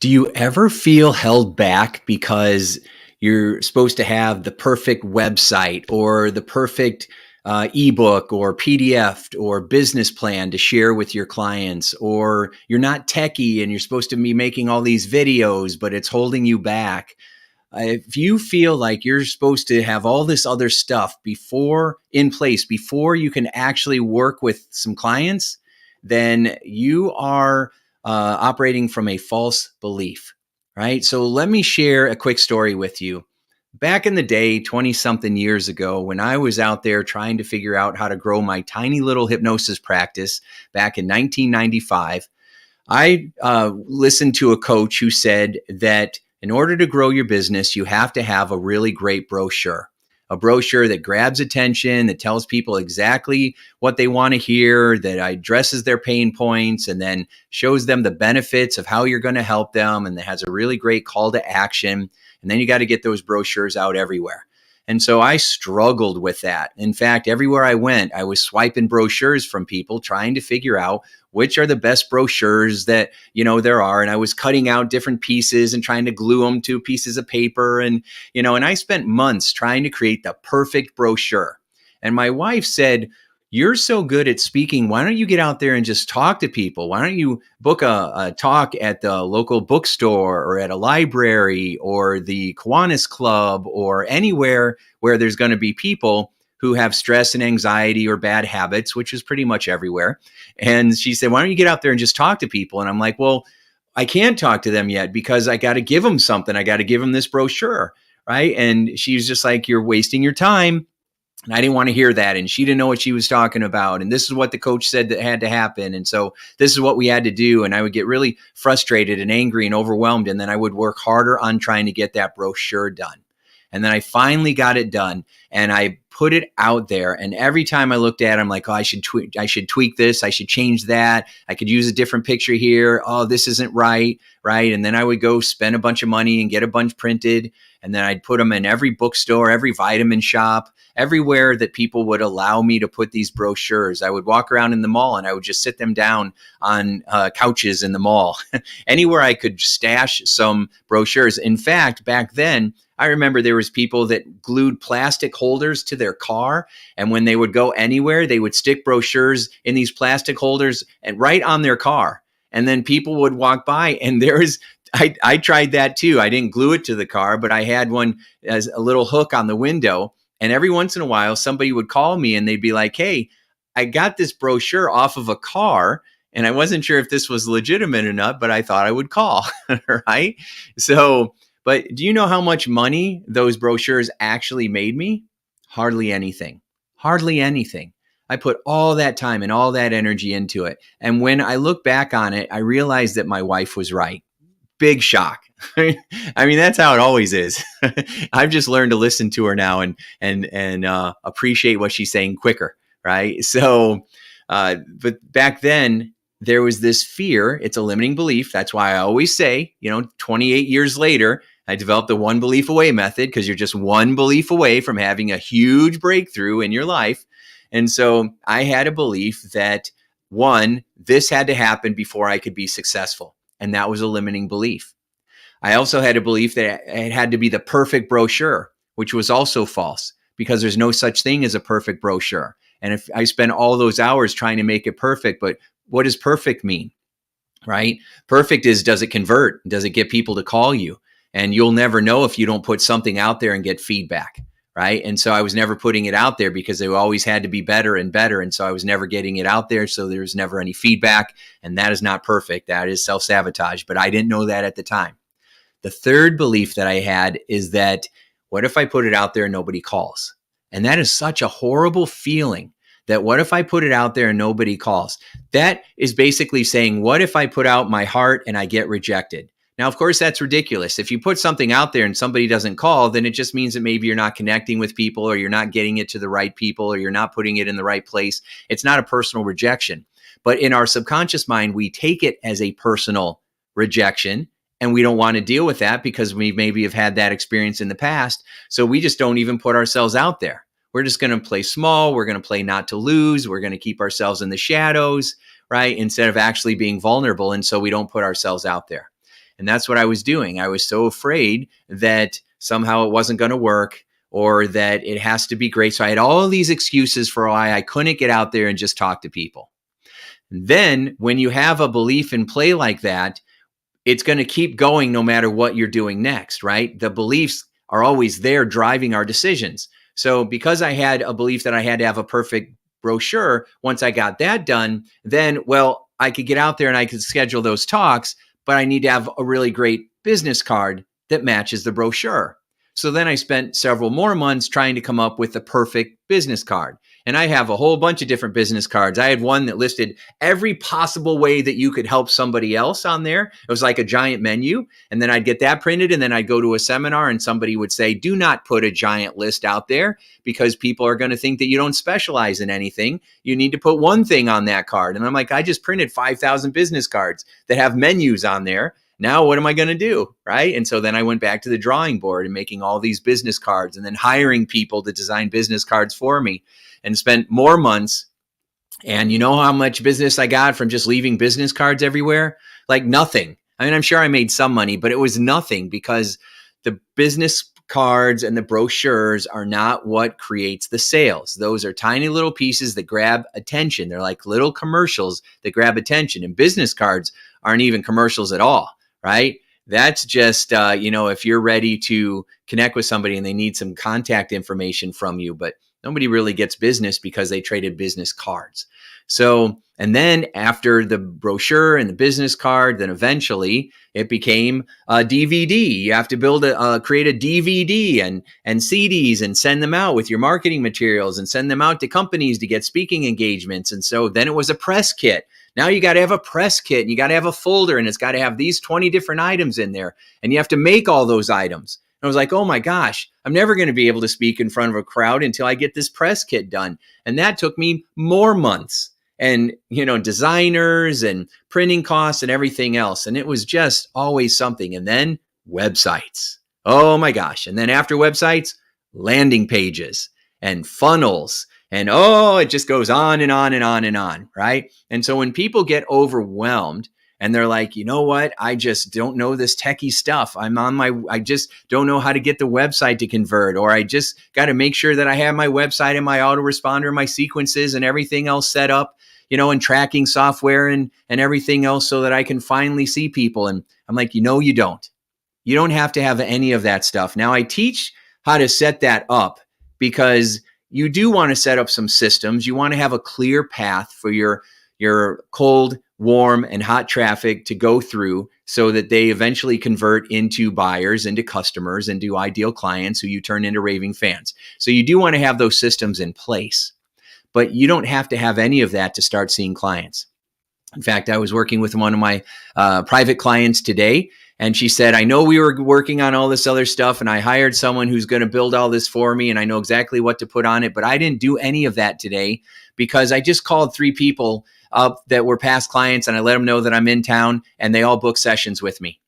Do you ever feel held back because you're supposed to have the perfect website or the perfect ebook or PDF or business plan to share with your clients, or you're not techie and you're supposed to be making all these videos, but it's holding you back? If you feel like you're supposed to have all this other stuff before in place before you can actually work with some clients, then you are operating from a false belief, right? So let me share a quick story with you. Back in the day, 20 something years ago, when I was out there trying to figure out how to grow my tiny little hypnosis practice back in 1995, I listened to a coach who said that in order to grow your business, you have to have a really great brochure, a brochure that grabs attention, that tells people exactly what they want to hear, that addresses their pain points, and then shows them the benefits of how you're going to help them, and that has a really great call to action. And then you got to get those brochures out everywhere. And so I struggled with that. In fact, everywhere I went, I was swiping brochures from people trying to figure out which are the best brochures that, there are. And I was cutting out different pieces and trying to glue them to pieces of paper. And I spent months trying to create the perfect brochure. And my wife said, "You're so good at speaking. Why don't you get out there and just talk to people? Why don't you book a talk at the local bookstore or at a library or the Kiwanis Club or anywhere where there's going to be people who have stress and anxiety or bad habits," which is pretty much everywhere. And she said, "Why don't you get out there and just talk to people?" And I'm like, "Well, I can't talk to them yet because I got to give them something. I got to give them this brochure." Right. And she's just like, "You're wasting your time." And I didn't want to hear that. And she didn't know what she was talking about. And this is what the coach said that had to happen. And so this is what we had to do. And I would get really frustrated and angry and overwhelmed. And then I would work harder on trying to get that brochure done. And then I finally got it done and I put it out there. And every time I looked at it, I'm like, "Oh, I should tweak this. I should change that. I could use a different picture here. Oh, this isn't right." Right. And then I would go spend a bunch of money and get a bunch printed. And then I'd put them in every bookstore, every vitamin shop, everywhere that people would allow me to put these brochures. I would walk around in the mall and I would just sit them down on couches in the mall, anywhere I could stash some brochures. In fact, back then, I remember there was people that glued plastic holders to their car. And when they would go anywhere, they would stick brochures in these plastic holders and right on their car. And then people would walk by and I tried that too. I didn't glue it to the car, but I had one as a little hook on the window. And every once in a while, somebody would call me and they'd be like, "Hey, I got this brochure off of a car and I wasn't sure if this was legitimate or not, but I thought I would call." Right. So, but do you know how much money those brochures actually made me? Hardly anything. Hardly anything. I put all that time and all that energy into it. And when I look back on it, I realized that my wife was right. Big shock. I mean, that's how it always is. I've just learned to listen to her now and appreciate what she's saying quicker, right? So, but back then there was this fear. It's a limiting belief. That's why I always say, 28 years later, I developed the one belief away method because you're just one belief away from having a huge breakthrough in your life. And so I had a belief that this had to happen before I could be successful. And that was a limiting belief. I also had a belief that it had to be the perfect brochure, which was also false because there's no such thing as a perfect brochure. And if I spend all those hours trying to make it perfect, but what does perfect mean, right? Perfect is, does it convert? Does it get people to call you? And you'll never know if you don't put something out there and get feedback, right? And so I was never putting it out there because they always had to be better and better. And so I was never getting it out there. So there was never any feedback. And that is not perfect. That is self-sabotage. But I didn't know that at the time. The third belief that I had is that what if I put it out there and nobody calls? And that is such a horrible feeling, that what if I put it out there and nobody calls? That is basically saying, what if I put out my heart and I get rejected? Now, of course, that's ridiculous. If you put something out there and somebody doesn't call, then it just means that maybe you're not connecting with people, or you're not getting it to the right people, or you're not putting it in the right place. It's not a personal rejection. But in our subconscious mind, we take it as a personal rejection. And we don't want to deal with that because we maybe have had that experience in the past. So we just don't even put ourselves out there. We're just going to play small. We're going to play not to lose. We're going to keep ourselves in the shadows, right? Instead of actually being vulnerable. And so we don't put ourselves out there. And that's what I was doing. I was so afraid that somehow it wasn't going to work or that it has to be great. So I had all these excuses for why I couldn't get out there and just talk to people. And then when you have a belief in play like that, it's going to keep going no matter what you're doing next, right? The beliefs are always there driving our decisions. So because I had a belief that I had to have a perfect brochure, once I got that done, then, well, I could get out there and I could schedule those talks, but I need to have a really great business card that matches the brochure. So then I spent several more months trying to come up with the perfect business card. And I have a whole bunch of different business cards. I had one that listed every possible way that you could help somebody else on there. It was like a giant menu. And then I'd get that printed. And then I'd go to a seminar and somebody would say, do not put a giant list out there because people are going to think that you don't specialize in anything. You need to put one thing on that card. And I'm like, I just printed 5,000 business cards that have menus on there. Now, what am I going to do? Right. And so then I went back to the drawing board and making all these business cards and then hiring people to design business cards for me and spent more months. And you know how much business I got from just leaving business cards everywhere? Like nothing. I mean, I'm sure I made some money, but it was nothing because the business cards and the brochures are not what creates the sales. Those are tiny little pieces that grab attention. They're like little commercials that grab attention. And business cards aren't even commercials at all. Right? That's just, if you're ready to connect with somebody and they need some contact information from you, but nobody really gets business because they traded business cards. So, and then after the brochure and the business card, then eventually it became a DVD. You have to create a DVD and CDs and send them out with your marketing materials and send them out to companies to get speaking engagements. And so then it was a press kit. Now you got to have a press kit and you got to have a folder and it's got to have these 20 different items in there and you have to make all those items. And I was like, oh my gosh, I'm never going to be able to speak in front of a crowd until I get this press kit done. And that took me more months and, designers and printing costs and everything else. And it was just always something. And then websites. Oh my gosh. And then after websites, landing pages and funnels. And it just goes on and on and on and on, right? And so when people get overwhelmed and they're like, you know what? I just don't know this techie stuff. I just don't know how to get the website to convert, or I just got to make sure that I have my website and my autoresponder, my sequences and everything else set up, and tracking software and everything else so that I can finally see people. And I'm like, you don't. You don't have to have any of that stuff. Now I teach how to set that up because you do want to set up some systems. You want to have a clear path for your cold, warm, and hot traffic to go through so that they eventually convert into buyers, into customers, into ideal clients who you turn into raving fans. So you do want to have those systems in place, but you don't have to have any of that to start seeing clients. In fact, I was working with one of my private clients today, and she said, I know we were working on all this other stuff and I hired someone who's going to build all this for me and I know exactly what to put on it, but I didn't do any of that today because I just called 3 people up that were past clients and I let them know that I'm in town and they all booked sessions with me.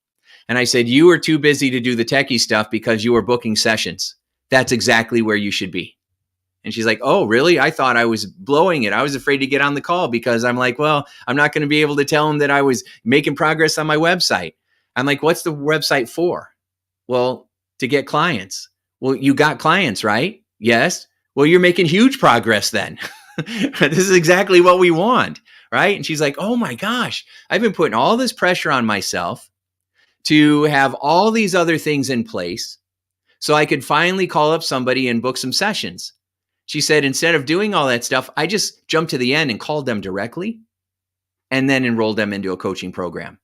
And I said, you were too busy to do the techie stuff because you were booking sessions. That's exactly where you should be. And she's like, oh, really? I thought I was blowing it. I was afraid to get on the call because I'm like, well, I'm not going to be able to tell them that I was making progress on my website. I'm like, what's the website for? Well, to get clients. Well, you got clients, right? Yes. Well, you're making huge progress then. This is exactly what we want, right? And she's like, oh my gosh, I've been putting all this pressure on myself to have all these other things in place so I could finally call up somebody and book some sessions. She said, instead of doing all that stuff, I just jumped to the end and called them directly and then enrolled them into a coaching program.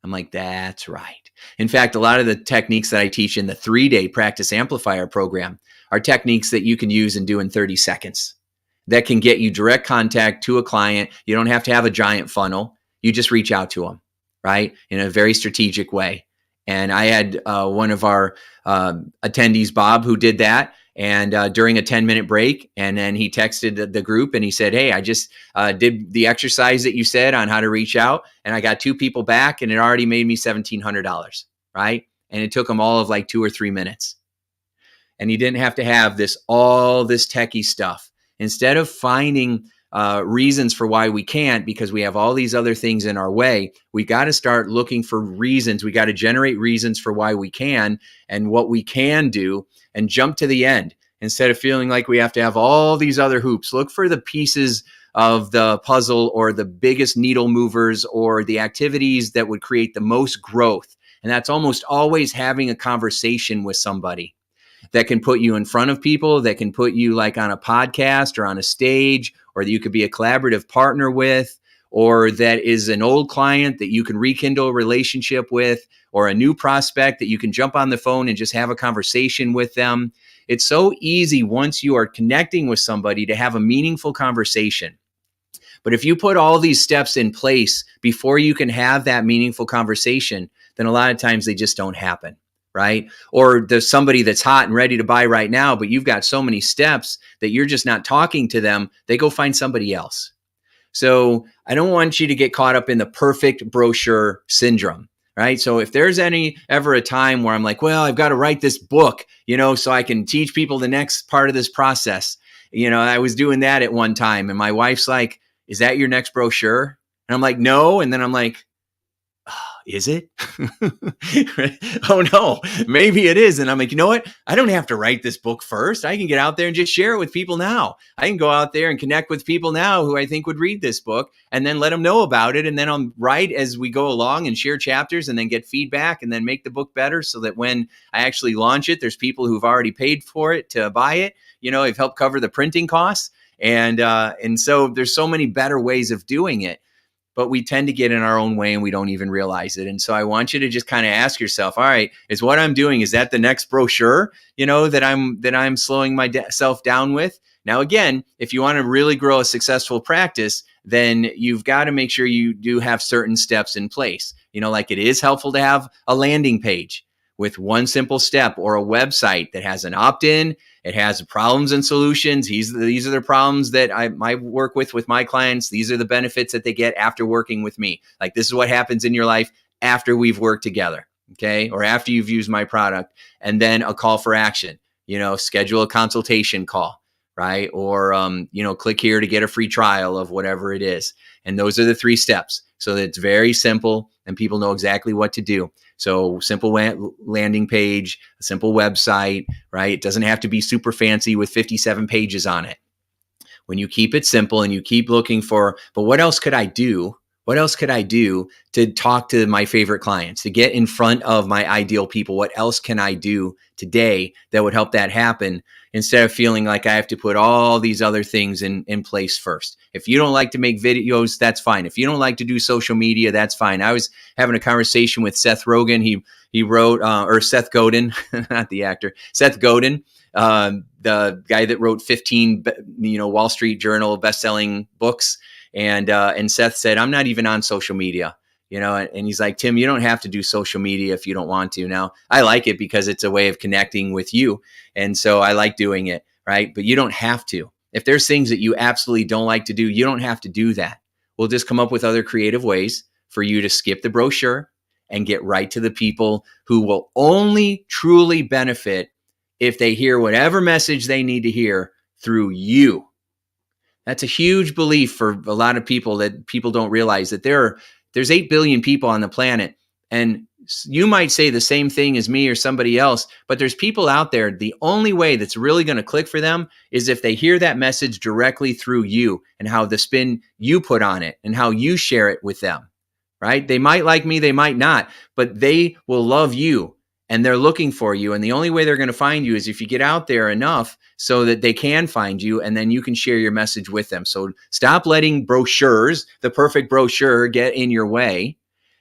I'm like, that's right. In fact, a lot of the techniques that I teach in the 3-day Practice Amplifier program are techniques that you can use and do in 30 seconds that can get you direct contact to a client. You don't have to have a giant funnel. You just reach out to them, right? In a very strategic way. And I had one of our attendees, Bob, who did that. And during a 10-minute break, and then he texted the group and he said, hey, I just did the exercise that you said on how to reach out. And I got 2 people back and it already made me $1,700, right? And it took him all of like 2 or 3 minutes. And he didn't have to have all this techie stuff. Instead of finding reasons for why we can't because we have all these other things in our way. We got to start looking for reasons. We got to generate reasons for why we can and what we can do and jump to the end instead of feeling like we have to have all these other hoops. Look for the pieces of the puzzle or the biggest needle movers or the activities that would create the most growth. And that's almost always having a conversation with somebody that can put you in front of people, that can put you like on a podcast or on a stage, or that you could be a collaborative partner with, or that is an old client that you can rekindle a relationship with, or a new prospect that you can jump on the phone and just have a conversation with them. It's so easy once you are connecting with somebody to have a meaningful conversation. But if you put all these steps in place before you can have that meaningful conversation, then a lot of times they just don't happen, right? Or there's somebody that's hot and ready to buy right now, but you've got so many steps that you're just not talking to them. They go find somebody else. So I don't want you to get caught up in the perfect brochure syndrome, right? So if there's ever a time where I'm like, well, I've got to write this book, so I can teach people the next part of this process. I was doing that at one time and my wife's like, is that your next brochure? And I'm like, no. And then I'm like, is it? Oh no, maybe it is. And I'm like, you know what? I don't have to write this book first. I can get out there and just share it with people now. I can go out there and connect with people now who I think would read this book and then let them know about it. And then I'll write as we go along and share chapters and then get feedback and then make the book better so that when I actually launch it, there's people who've already paid for it to buy it. I've helped cover the printing costs. And so there's so many better ways of doing it. But we tend to get in our own way and we don't even realize it. And so I want you to just kind of ask yourself, all right, is what I'm doing, is that the next brochure, that I'm slowing myself down with? Now, again, if you want to really grow a successful practice, then you've got to make sure you do have certain steps in place. Like it is helpful to have a landing page with one simple step or a website that has an opt-in. It has problems and solutions. These are the problems that I work with my clients. These are the benefits that they get after working with me. Like this is what happens in your life after we've worked together, okay? Or after you've used my product. And then a call for action, schedule a consultation call, right? Or, click here to get a free trial of whatever it is. And those are the 3 steps. So that it's very simple and people know exactly what to do. So simple landing page, a simple website, right? It doesn't have to be super fancy with 57 pages on it. When you keep it simple and you keep looking for, but what else could I do? What else could I do to talk to my favorite clients, to get in front of my ideal people? What else can I do today that would help that happen instead of feeling like I have to put all these other things in place first? If you don't like to make videos, that's fine. If you don't like to do social media, that's fine. I was having a conversation with Seth Rogen. He wrote, or Seth Godin, not the actor, Seth Godin, the guy that wrote 15, Wall Street Journal best-selling books. And Seth said, I'm not even on social media, and he's like, Tim, you don't have to do social media if you don't want to. Now, I like it because it's a way of connecting with you. And so I like doing it, right? But you don't have to. If there's things that you absolutely don't like to do, you don't have to do that. We'll just come up with other creative ways for you to skip the brochure and get right to the people who will only truly benefit if they hear whatever message they need to hear through you. That's a huge belief for a lot of people that people don't realize that there's 8 billion people on the planet. And you might say the same thing as me or somebody else, but there's people out there. The only way that's really going to click for them is if they hear that message directly through you and how the spin you put on it and how you share it with them, right? They might like me, they might not, but they will love you. And they're looking for you. And the only way they're going to find you is if you get out there enough so that they can find you and then you can share your message with them. So stop letting brochures, the perfect brochure, get in your way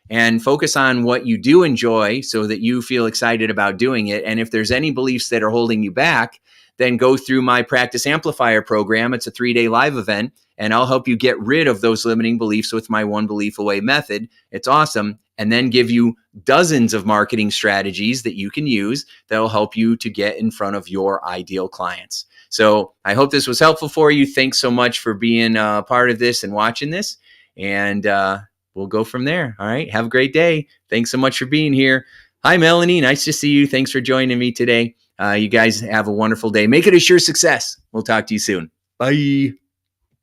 and focus on what you do enjoy so that you feel excited about doing it. And if there's any beliefs that are holding you back, then go through my Practice Amplifier program. It's a 3-day live event, and I'll help you get rid of those limiting beliefs with my 1 belief away method. It's awesome. And then give you dozens of marketing strategies that you can use that will help you to get in front of your ideal clients. So I hope this was helpful for you. Thanks so much for being a part of this and watching this. And we'll go from there. All right. Have a great day. Thanks so much for being here. Hi, Melanie. Nice to see you. Thanks for joining me today. You guys have a wonderful day. Make it a sure success. We'll talk to you soon. Bye.